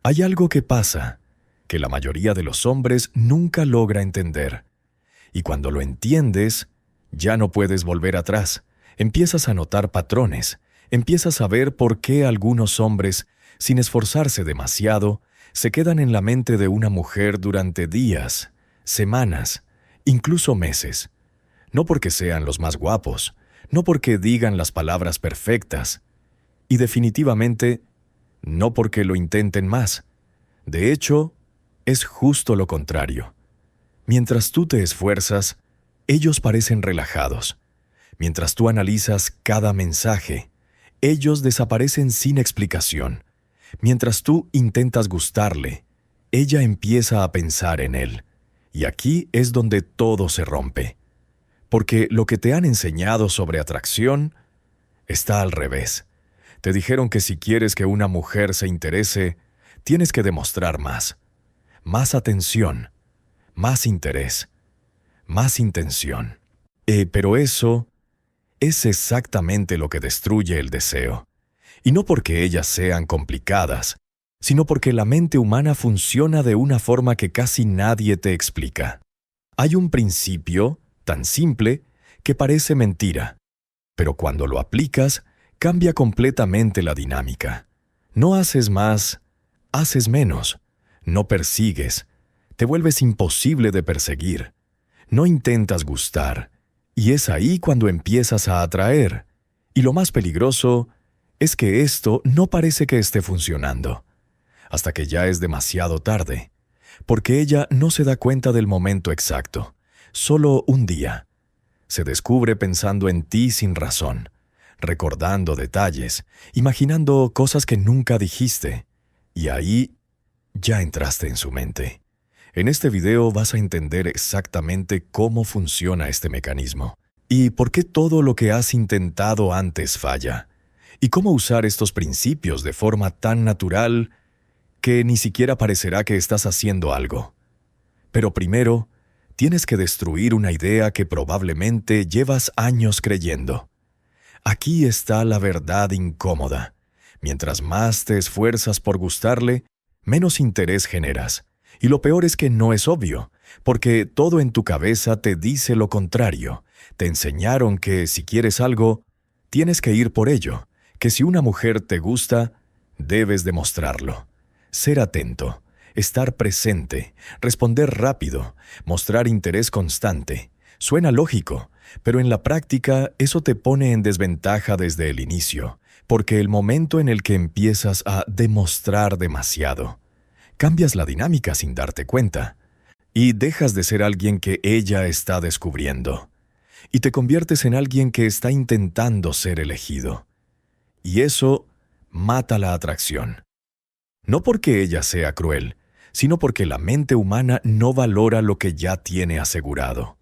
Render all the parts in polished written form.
Hay algo que pasa, que la mayoría de los hombres nunca logra entender. Y cuando lo entiendes, ya no puedes volver atrás. Empiezas a notar patrones, empiezas a ver por qué algunos hombres, sin esforzarse demasiado, se quedan en la mente de una mujer durante días, semanas, incluso meses. No porque sean los más guapos, no porque digan las palabras perfectas, y definitivamente no porque lo intenten más. De hecho, es justo lo contrario. Mientras tú te esfuerzas, ellos parecen relajados. Mientras tú analizas cada mensaje, ellos desaparecen sin explicación. Mientras tú intentas gustarle, ella empieza a pensar en él. Y aquí es donde todo se rompe. Porque lo que te han enseñado sobre atracción está al revés. Te dijeron que si quieres que una mujer se interese, tienes que demostrar más. Más atención, más interés, más intención. Pero eso es exactamente lo que destruye el deseo. Y no porque ellas sean complicadas, sino porque la mente humana funciona de una forma que casi nadie te explica. Hay un principio tan simple que parece mentira, pero cuando lo aplicas, cambia completamente la dinámica. No haces más, haces menos. No persigues, te vuelves imposible de perseguir. No intentas gustar, y es ahí cuando empiezas a atraer. Y lo más peligroso es que esto no parece que esté funcionando, hasta que ya es demasiado tarde, porque ella no se da cuenta del momento exacto, solo un día. Se descubre pensando en ti sin razón, recordando detalles, imaginando cosas que nunca dijiste, y ahí ya entraste en su mente. En este video vas a entender exactamente cómo funciona este mecanismo, y por qué todo lo que has intentado antes falla, y cómo usar estos principios de forma tan natural que ni siquiera parecerá que estás haciendo algo. Pero primero, tienes que destruir una idea que probablemente llevas años creyendo. Aquí está la verdad incómoda. Mientras más te esfuerzas por gustarle, menos interés generas. Y lo peor es que no es obvio, porque todo en tu cabeza te dice lo contrario. Te enseñaron que si quieres algo, tienes que ir por ello, que si una mujer te gusta, debes demostrarlo. Ser atento, estar presente, responder rápido, mostrar interés constante. Suena lógico, pero en la práctica eso te pone en desventaja desde el inicio, porque el momento en el que empiezas a demostrar demasiado, cambias la dinámica sin darte cuenta, y dejas de ser alguien que ella está descubriendo, y te conviertes en alguien que está intentando ser elegido. Y eso mata la atracción. No porque ella sea cruel, sino porque la mente humana no valora lo que ya tiene asegurado.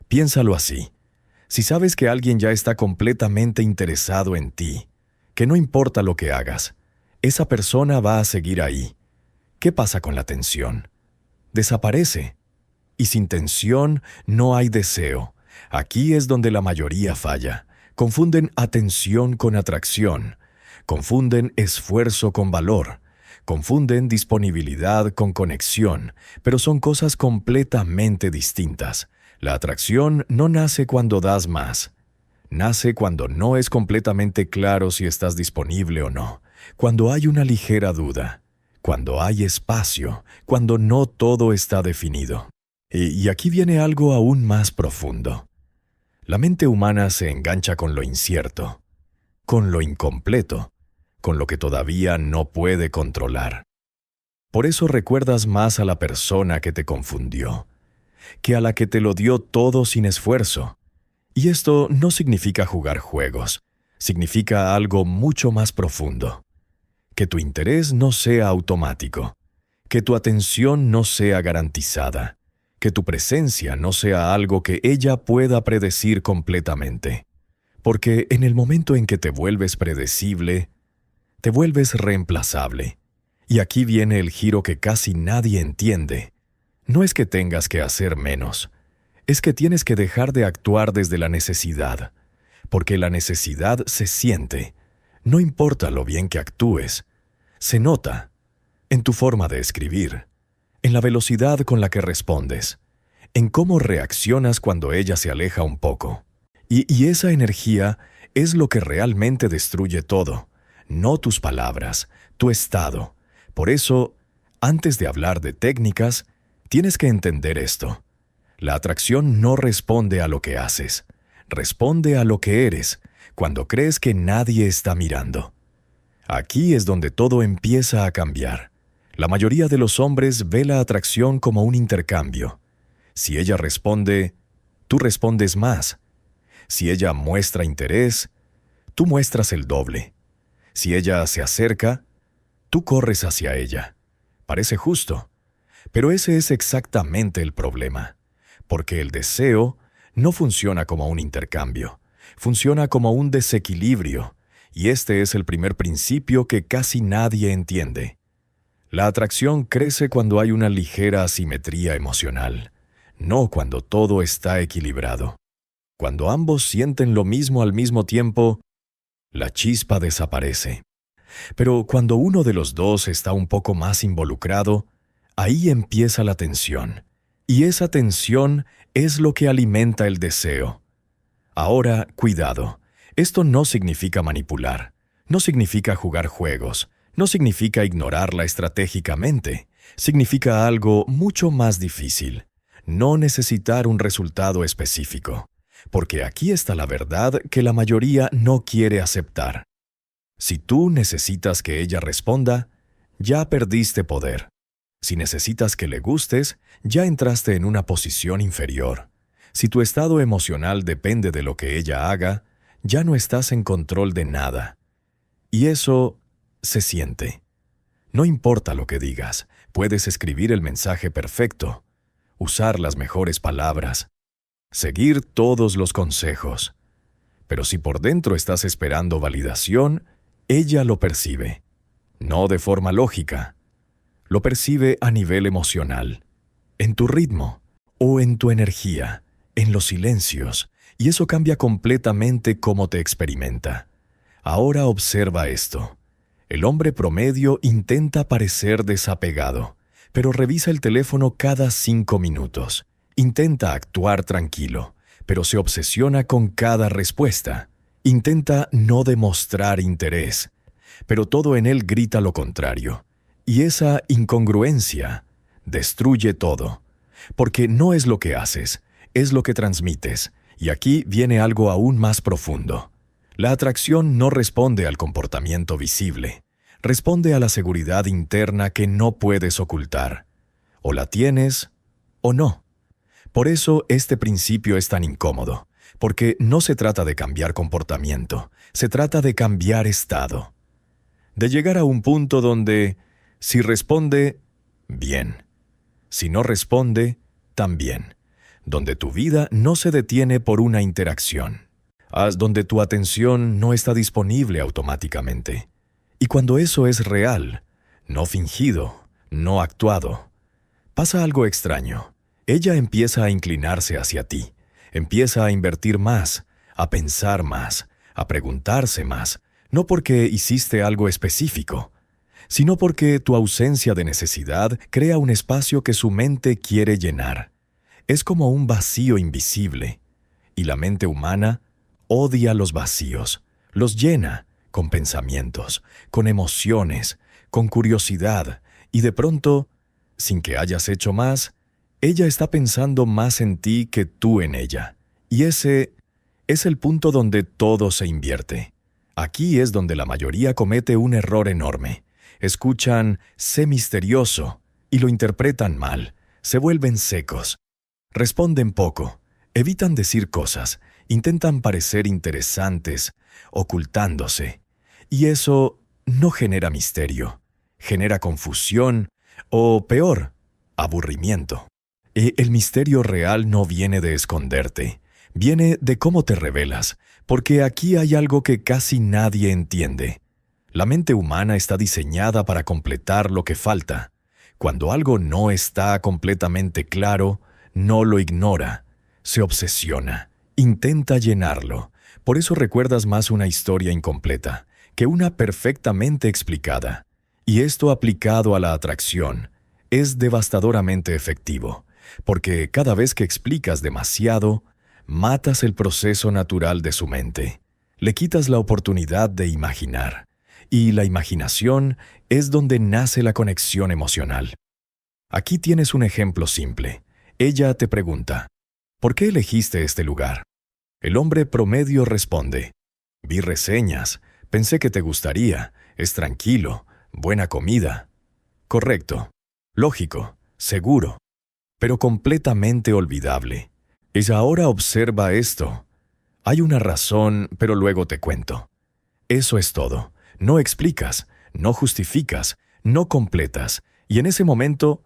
Piénsalo así. Si sabes que alguien ya está completamente interesado en ti, que no importa lo que hagas, esa persona va a seguir ahí. ¿Qué pasa con la tensión? Desaparece. Y sin tensión no hay deseo. Aquí es donde la mayoría falla. Confunden atención con atracción. Confunden esfuerzo con valor. Confunden disponibilidad con conexión, pero son cosas completamente distintas. La atracción no nace cuando das más. Nace cuando no es completamente claro si estás disponible o no, cuando hay una ligera duda, cuando hay espacio, cuando no todo está definido. Y aquí viene algo aún más profundo. La mente humana se engancha con lo incierto, con lo incompleto, con lo que todavía no puede controlar. Por eso recuerdas más a la persona que te confundió, que a la que te lo dio todo sin esfuerzo. Y esto no significa jugar juegos, significa algo mucho más profundo. Que tu interés no sea automático, que tu atención no sea garantizada, que tu presencia no sea algo que ella pueda predecir completamente. Porque en el momento en que te vuelves predecible, te vuelves reemplazable. Y aquí viene el giro que casi nadie entiende. No es que tengas que hacer menos, es que tienes que dejar de actuar desde la necesidad, porque la necesidad se siente. No importa lo bien que actúes, se nota. en tu forma de escribir, en la velocidad con la que respondes, en cómo reaccionas cuando ella se aleja un poco. Y esa energía es lo que realmente destruye todo, no tus palabras, tu estado. Por eso, antes de hablar de técnicas, tienes que entender esto. La atracción no responde a lo que haces, responde a lo que eres, cuando crees que nadie está mirando. Aquí es donde todo empieza a cambiar. La mayoría de los hombres ve la atracción como un intercambio. Si ella responde, tú respondes más. Si ella muestra interés, tú muestras el doble. Si ella se acerca, tú corres hacia ella. Parece justo, pero ese es exactamente el problema, porque el deseo no funciona como un intercambio, funciona como un desequilibrio, y este es el primer principio que casi nadie entiende. La atracción crece cuando hay una ligera asimetría emocional, no cuando todo está equilibrado. Cuando ambos sienten lo mismo al mismo tiempo, la chispa desaparece. Pero cuando uno de los dos está un poco más involucrado, ahí empieza la tensión. Y esa tensión es lo que alimenta el deseo. Ahora, cuidado. Esto no significa manipular, no significa jugar juegos, no significa ignorarla estratégicamente. Significa algo mucho más difícil. No necesitar un resultado específico. Porque aquí está la verdad que la mayoría no quiere aceptar. Si tú necesitas que ella responda, ya perdiste poder. Si necesitas que le gustes, ya entraste en una posición inferior. Si tu estado emocional depende de lo que ella haga, ya no estás en control de nada. Y eso se siente. No importa lo que digas, puedes escribir el mensaje perfecto, usar las mejores palabras, seguir todos los consejos. Pero si por dentro estás esperando validación, ella lo percibe. No de forma lógica. Lo percibe a nivel emocional, en tu ritmo o en tu energía, en los silencios, y eso cambia completamente cómo te experimenta. Ahora observa esto. El hombre promedio intenta parecer desapegado, pero revisa el teléfono cada 5 minutos. Intenta actuar tranquilo, pero se obsesiona con cada respuesta. Intenta no demostrar interés, pero todo en él grita lo contrario. Y esa incongruencia destruye todo, porque no es lo que haces, es lo que transmites. Y aquí viene algo aún más profundo. La atracción no responde al comportamiento visible, responde a la seguridad interna que no puedes ocultar. O la tienes o no. Por eso este principio es tan incómodo, porque no se trata de cambiar comportamiento, se trata de cambiar estado. De llegar a un punto donde, si responde, bien. Si no responde, también. Donde tu vida no se detiene por una interacción. Donde tu atención no está disponible automáticamente. Y cuando eso es real, no fingido, no actuado, pasa algo extraño. Ella empieza a inclinarse hacia ti, empieza a invertir más, a pensar más, a preguntarse más, no porque hiciste algo específico, sino porque tu ausencia de necesidad crea un espacio que su mente quiere llenar. Es como un vacío invisible, y la mente humana odia los vacíos, los llena con pensamientos, con emociones, con curiosidad, y de pronto, sin que hayas hecho más, ella está pensando más en ti que tú en ella. Y ese es el punto donde todo se invierte. Aquí es donde la mayoría comete un error enorme. Escuchan «sé misterioso» y lo interpretan mal. Se vuelven secos. Responden poco. Evitan decir cosas. Intentan parecer interesantes, ocultándose. Y eso no genera misterio. Genera confusión o, peor, aburrimiento. El misterio real no viene de esconderte, viene de cómo te revelas, porque aquí hay algo que casi nadie entiende. La mente humana está diseñada para completar lo que falta. Cuando algo no está completamente claro, no lo ignora, se obsesiona, intenta llenarlo. Por eso recuerdas más una historia incompleta que una perfectamente explicada. Y esto aplicado a la atracción es devastadoramente efectivo, porque cada vez que explicas demasiado, matas el proceso natural de su mente. Le quitas la oportunidad de imaginar, y la imaginación es donde nace la conexión emocional. Aquí tienes un ejemplo simple. Ella te pregunta, ¿por qué elegiste este lugar? El hombre promedio responde, vi reseñas, pensé que te gustaría, es tranquilo, buena comida. Correcto, lógico, seguro, pero completamente olvidable. Ella ahora observa esto. Hay una razón, pero luego te cuento. Eso es todo. No explicas, no justificas, no completas, y en ese momento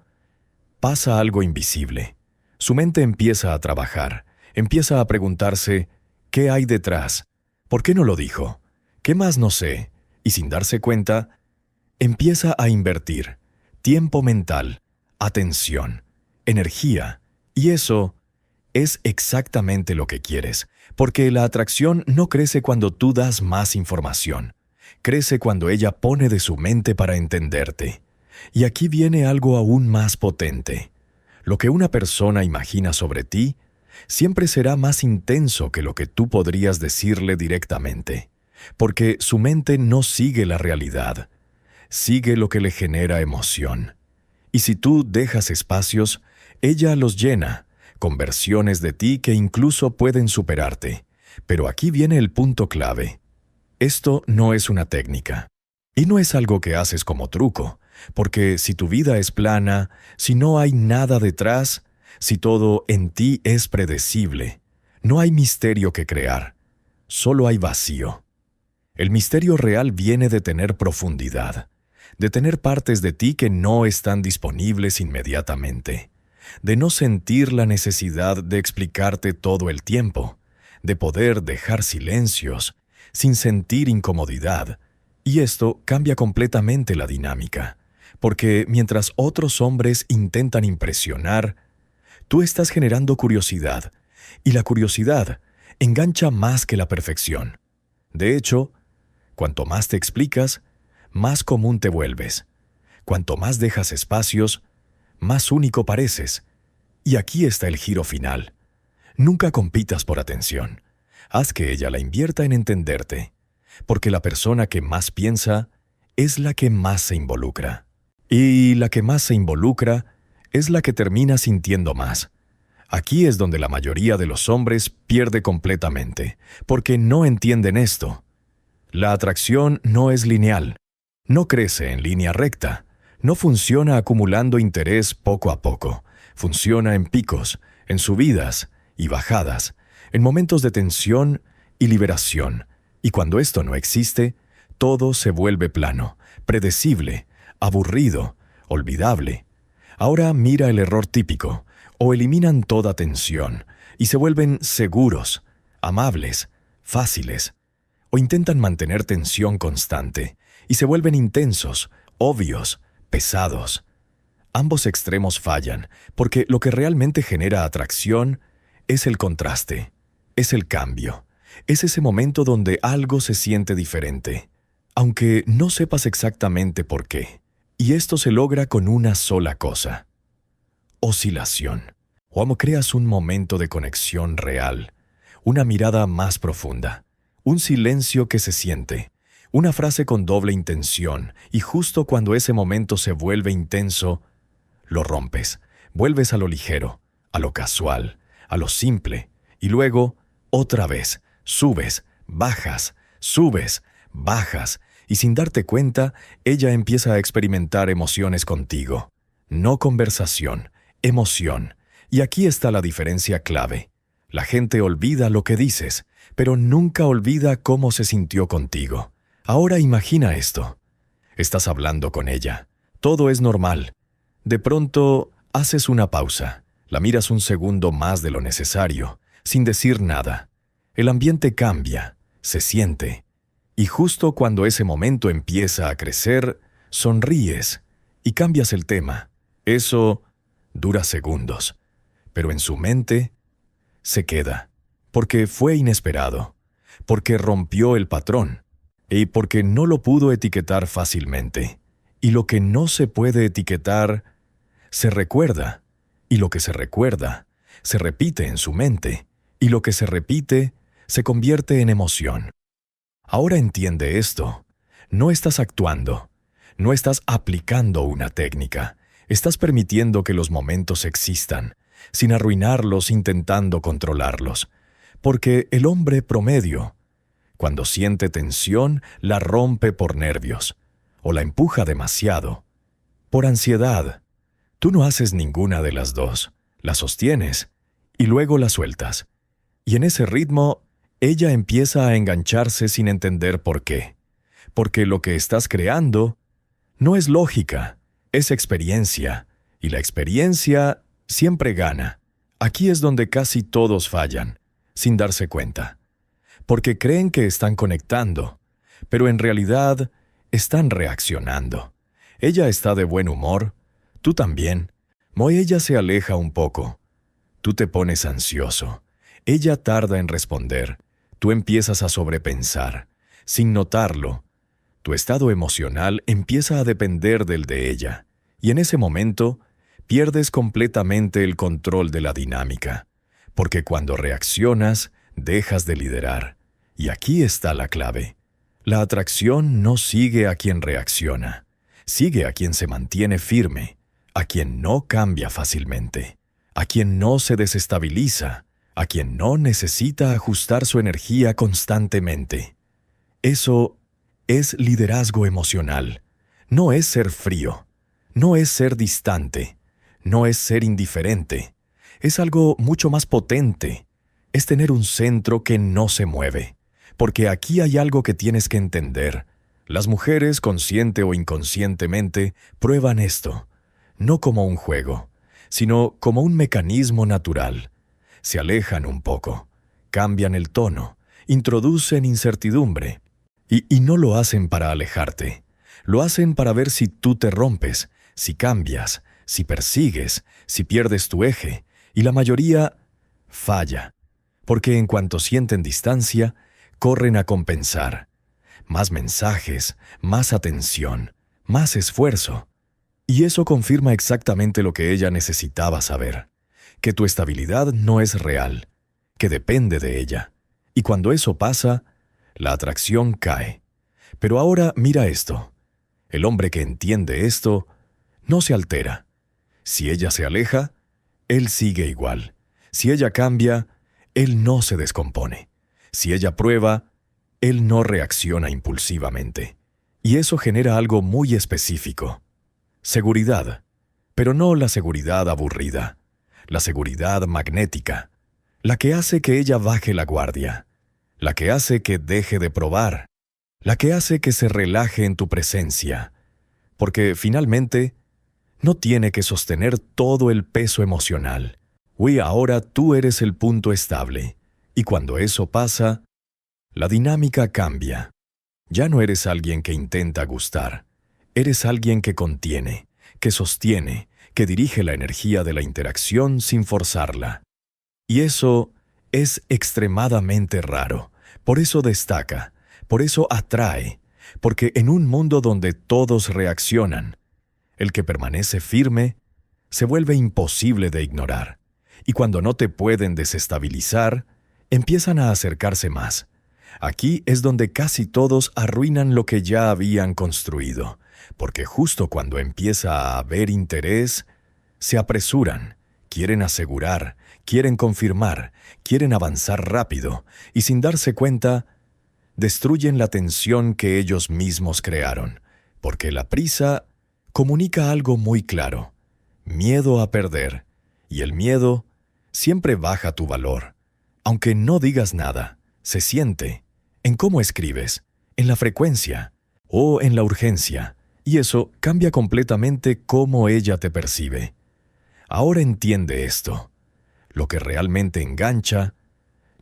pasa algo invisible. Su mente empieza a trabajar, empieza a preguntarse, ¿qué hay detrás? ¿Por qué no lo dijo? ¿Qué más no sé? Y sin darse cuenta, empieza a invertir tiempo mental, atención, energía, y eso es exactamente lo que quieres, porque la atracción no crece cuando tú das más información, crece cuando ella pone de su mente para entenderte. Y aquí viene algo aún más potente. Lo que una persona imagina sobre ti siempre será más intenso que lo que tú podrías decirle directamente, porque su mente no sigue la realidad, sigue lo que le genera emoción. Y si tú dejas espacios, ella los llena, con versiones de ti que incluso pueden superarte. Pero aquí viene el punto clave. Esto no es una técnica. Y no es algo que haces como truco, porque si tu vida es plana, si no hay nada detrás, si todo en ti es predecible, no hay misterio que crear, solo hay vacío. El misterio real viene de tener profundidad, de tener partes de ti que no están disponibles inmediatamente, de no sentir la necesidad de explicarte todo el tiempo, de poder dejar silencios sin sentir incomodidad. Y esto cambia completamente la dinámica, porque mientras otros hombres intentan impresionar, tú estás generando curiosidad, y la curiosidad engancha más que la perfección. De hecho, cuanto más te explicas, más común te vuelves. Cuanto más dejas espacios, más único pareces. Y aquí está el giro final. Nunca compitas por atención. Haz que ella la invierta en entenderte, porque la persona que más piensa es la que más se involucra. Y la que más se involucra es la que termina sintiendo más. Aquí es donde la mayoría de los hombres pierde completamente, porque no entienden esto. La atracción no es lineal, no crece en línea recta, no funciona acumulando interés poco a poco, funciona en picos, en subidas y bajadas, en momentos de tensión y liberación, y cuando esto no existe, todo se vuelve plano, predecible, aburrido, olvidable. Ahora mira el error típico, o eliminan toda tensión, y se vuelven seguros, amables, fáciles, o intentan mantener tensión constante, y se vuelven intensos, obvios, pesados. Ambos extremos fallan, porque lo que realmente genera atracción es el contraste, es el cambio, es ese momento donde algo se siente diferente, aunque no sepas exactamente por qué. Y esto se logra con una sola cosa: oscilación. Cuando creas un momento de conexión real, una mirada más profunda, un silencio que se siente, una frase con doble intención, y justo cuando ese momento se vuelve intenso, lo rompes, vuelves a lo ligero, a lo casual, a lo simple, y luego, otra vez, subes, bajas, y sin darte cuenta, ella empieza a experimentar emociones contigo. No conversación, emoción. Y aquí está la diferencia clave. La gente olvida lo que dices, pero nunca olvida cómo se sintió contigo. Ahora imagina esto. Estás hablando con ella. Todo es normal. De pronto, haces una pausa. La miras un segundo más de lo necesario, sin decir nada. El ambiente cambia, se siente. Y justo cuando ese momento empieza a crecer, sonríes y cambias el tema. Eso dura segundos, pero en su mente se queda, porque fue inesperado, porque rompió el patrón y porque no lo pudo etiquetar fácilmente. Y lo que no se puede etiquetar, se recuerda. Y lo que se recuerda, se repite en su mente. Y lo que se repite, se convierte en emoción. Ahora entiende esto. No estás actuando. No estás aplicando una técnica. Estás permitiendo que los momentos existan, sin arruinarlos intentando controlarlos. Porque el hombre promedio, cuando siente tensión, la rompe por nervios, o la empuja demasiado, por ansiedad. Tú no haces ninguna de las dos, la sostienes, y luego la sueltas. Y en ese ritmo, ella empieza a engancharse sin entender por qué. Porque lo que estás creando no es lógica, es experiencia, y la experiencia siempre gana. Aquí es donde casi todos fallan, sin darse cuenta. Porque creen que están conectando, pero en realidad están reaccionando. Ella está de buen humor, tú también. Ella se aleja un poco. Tú te pones ansioso. Ella tarda en responder. Tú empiezas a sobrepensar. Sin notarlo, tu estado emocional empieza a depender del de ella. Y en ese momento, pierdes completamente el control de la dinámica. Porque cuando reaccionas, dejas de liderar. Y aquí está la clave. La atracción no sigue a quien reacciona. Sigue a quien se mantiene firme, a quien no cambia fácilmente, a quien no se desestabiliza, a quien no necesita ajustar su energía constantemente. Eso es liderazgo emocional. No es ser frío, no es ser distante, no es ser indiferente. Es algo mucho más potente. Es tener un centro que no se mueve. Porque aquí hay algo que tienes que entender. Las mujeres, consciente o inconscientemente, prueban esto, no como un juego, sino como un mecanismo natural. Se alejan un poco, cambian el tono, introducen incertidumbre. Y no lo hacen para alejarte. Lo hacen para ver si tú te rompes, si cambias, si persigues, si pierdes tu eje. Y la mayoría falla. Porque en cuanto sienten distancia, corren a compensar. Más mensajes, más atención, más esfuerzo. Y eso confirma exactamente lo que ella necesitaba saber. Que tu estabilidad no es real, que depende de ella. Y cuando eso pasa, la atracción cae. Pero ahora mira esto. El hombre que entiende esto no se altera. Si ella se aleja, él sigue igual. Si ella cambia, él no se descompone. Si ella prueba, él no reacciona impulsivamente. Y eso genera algo muy específico. Seguridad. Pero no la seguridad aburrida. La seguridad magnética. La que hace que ella baje la guardia. La que hace que deje de probar. La que hace que se relaje en tu presencia. Porque finalmente, no tiene que sostener todo el peso emocional. Ahora tú eres el punto estable. Y cuando eso pasa, la dinámica cambia. Ya no eres alguien que intenta gustar. Eres alguien que contiene, que sostiene, que dirige la energía de la interacción sin forzarla. Y eso es extremadamente raro. Por eso destaca, por eso atrae, porque en un mundo donde todos reaccionan, el que permanece firme se vuelve imposible de ignorar. Y cuando no te pueden desestabilizar, empiezan a acercarse más. Aquí es donde casi todos arruinan lo que ya habían construido, porque justo cuando empieza a haber interés, se apresuran, quieren asegurar, quieren confirmar, quieren avanzar rápido, y sin darse cuenta, destruyen la tensión que ellos mismos crearon, porque la prisa comunica algo muy claro: miedo a perder, y el miedo siempre baja tu valor. Aunque no digas nada, se siente, en cómo escribes, en la frecuencia o en la urgencia, y eso cambia completamente cómo ella te percibe. Ahora entiende esto. Lo que realmente engancha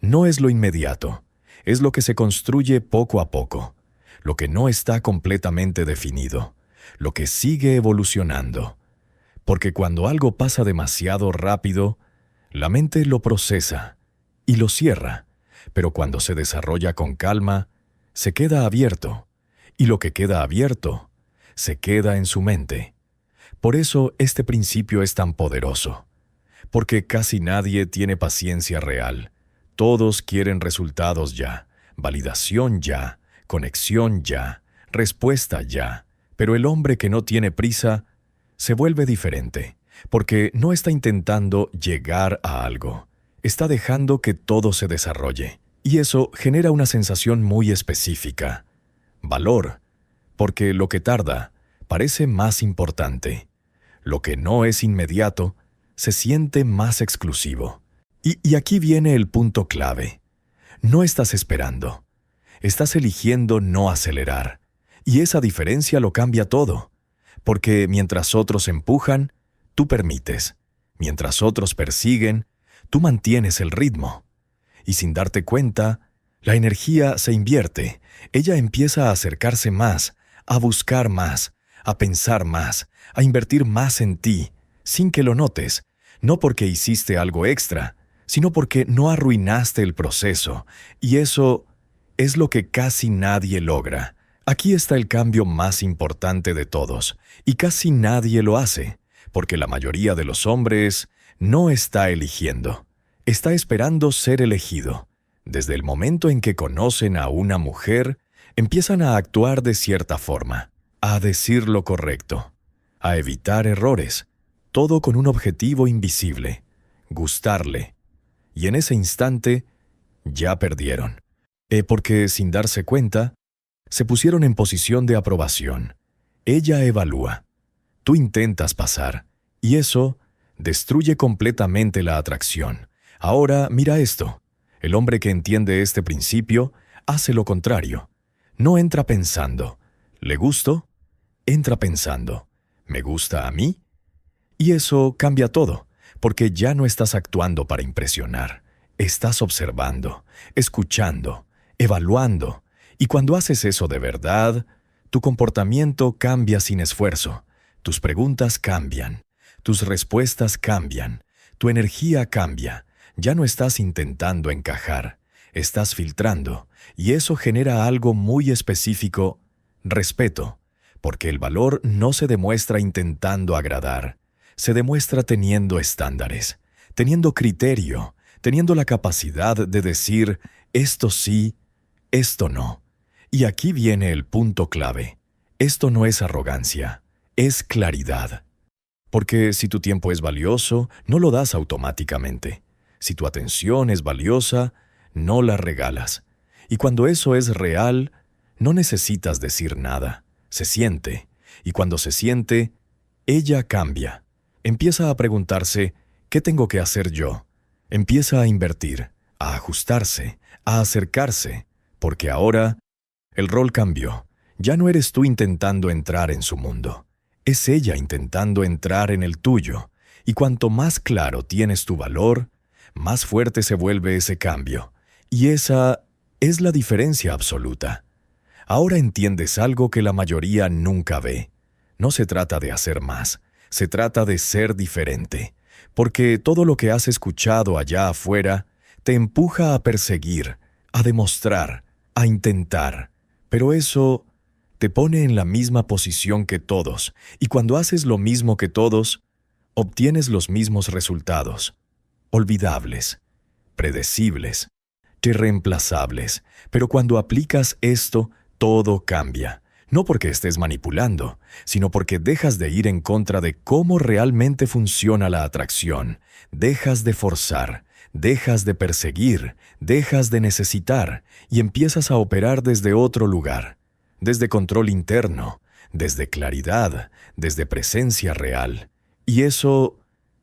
no es lo inmediato, es lo que se construye poco a poco, lo que no está completamente definido, lo que sigue evolucionando. Porque cuando algo pasa demasiado rápido, la mente lo procesa y lo cierra, pero cuando se desarrolla con calma, se queda abierto, y lo que queda abierto se queda en su mente. Por eso este principio es tan poderoso, porque casi nadie tiene paciencia real. Todos quieren resultados ya, validación ya, conexión ya, respuesta ya. Pero el hombre que no tiene prisa se vuelve diferente, porque no está intentando llegar a algo, está dejando que todo se desarrolle. Y eso genera una sensación muy específica. Valor, porque lo que tarda parece más importante. Lo que no es inmediato se siente más exclusivo. Y aquí viene el punto clave. No estás esperando. Estás eligiendo no acelerar. Y esa diferencia lo cambia todo. Porque mientras otros empujan, tú permites. Mientras otros persiguen, tú mantienes el ritmo. Y sin darte cuenta, la energía se invierte. Ella empieza a acercarse más, a buscar más, a pensar más, a invertir más en ti, sin que lo notes, no porque hiciste algo extra, sino porque no arruinaste el proceso, y eso es lo que casi nadie logra. Aquí está el cambio más importante de todos, y casi nadie lo hace, porque la mayoría de los hombres no está eligiendo, está esperando ser elegido. Desde el momento en que conocen a una mujer, empiezan a actuar de cierta forma, a decir lo correcto, a evitar errores, todo con un objetivo invisible, gustarle. Y en ese instante, ya perdieron. Porque, sin darse cuenta, se pusieron en posición de aprobación. Ella evalúa. Tú intentas pasar. Y eso destruye completamente la atracción. Ahora, mira esto. El hombre que entiende este principio hace lo contrario. No entra pensando, ¿le gusto? Entra pensando, ¿me gusta a mí? Y eso cambia todo, porque ya no estás actuando para impresionar. Estás observando, escuchando, evaluando. Y cuando haces eso de verdad, tu comportamiento cambia sin esfuerzo. Tus preguntas cambian, tus respuestas cambian, tu energía cambia. Ya no estás intentando encajar, estás filtrando. Y eso genera algo muy específico, respeto. Porque el valor no se demuestra intentando agradar. Se demuestra teniendo estándares, teniendo criterio, teniendo la capacidad de decir esto sí, esto no. Y aquí viene el punto clave. Esto no es arrogancia, es claridad. Porque si tu tiempo es valioso, no lo das automáticamente. Si tu atención es valiosa, no la regalas. Y cuando eso es real, no necesitas decir nada. Se siente. Y cuando se siente, ella cambia. Empieza a preguntarse, ¿qué tengo que hacer yo? Empieza a invertir, a ajustarse, a acercarse, porque ahora el rol cambió. Ya no eres tú intentando entrar en su mundo. Es ella intentando entrar en el tuyo. Y cuanto más claro tienes tu valor, más fuerte se vuelve ese cambio. Y esa es la diferencia absoluta. Ahora entiendes algo que la mayoría nunca ve. No se trata de hacer más. Se trata de ser diferente, porque todo lo que has escuchado allá afuera te empuja a perseguir, a demostrar, a intentar. Pero eso te pone en la misma posición que todos, y cuando haces lo mismo que todos, obtienes los mismos resultados. Olvidables, predecibles, irreemplazables. Pero cuando aplicas esto, todo cambia. No porque estés manipulando, sino porque dejas de ir en contra de cómo realmente funciona la atracción. Dejas de forzar, dejas de perseguir, dejas de necesitar y empiezas a operar desde otro lugar. Desde control interno, desde claridad, desde presencia real. Y eso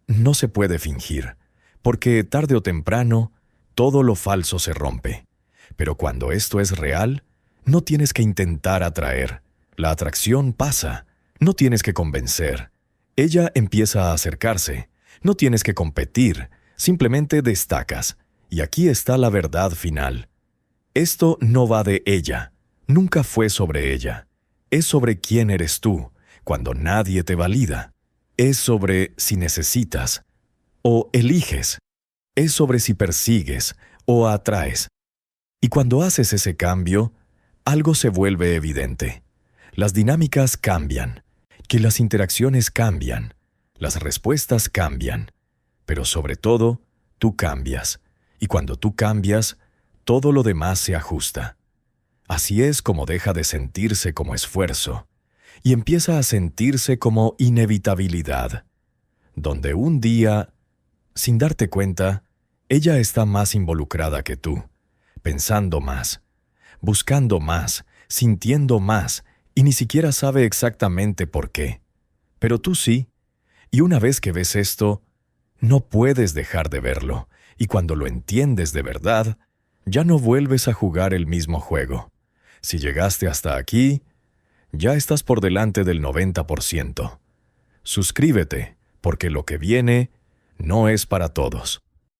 no se puede fingir, porque tarde o temprano todo lo falso se rompe. Pero cuando esto es real, no tienes que intentar atraer. La atracción pasa. No tienes que convencer. Ella empieza a acercarse. No tienes que competir. Simplemente destacas. Y aquí está la verdad final. Esto no va de ella. Nunca fue sobre ella. Es sobre quién eres tú, cuando nadie te valida. Es sobre si necesitas o eliges. Es sobre si persigues o atraes. Y cuando haces ese cambio, algo se vuelve evidente. Las dinámicas cambian, que las interacciones cambian, las respuestas cambian, pero sobre todo, tú cambias, y cuando tú cambias, todo lo demás se ajusta. Así es como deja de sentirse como esfuerzo, y empieza a sentirse como inevitabilidad, donde un día, sin darte cuenta, ella está más involucrada que tú, pensando más, buscando más, sintiendo más, y ni siquiera sabe exactamente por qué. Pero tú sí, y una vez que ves esto, no puedes dejar de verlo, y cuando lo entiendes de verdad, ya no vuelves a jugar el mismo juego. Si llegaste hasta aquí, ya estás por delante del 90%. Suscríbete, porque lo que viene no es para todos.